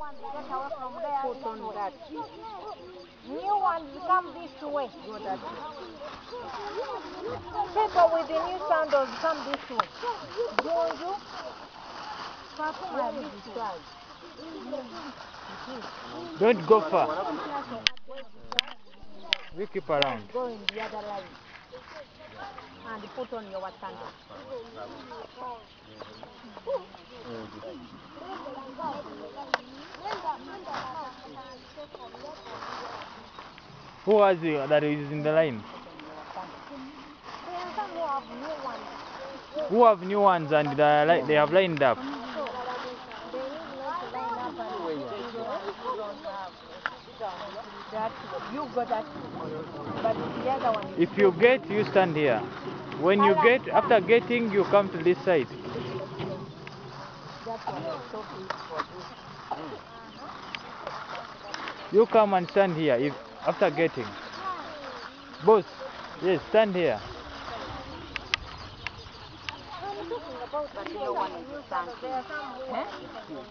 Get away from there. Put on that. New ones come this way. Go that way. People with the new sandals come this way. Bonjour. Where is the tag? Don't go far. We keep around. Go in the other line. And put on your sandals. Who was it that is in the line? There are some who have new ones. Who have new ones and they have lined up? They need not to line up and that you go that but the other one is If you get, you stand here. When you get, after getting, you come to this side. that one is so big for this. You come and stand here if after getting. Boss, yes, stand here. I'm talking about that no one is standing.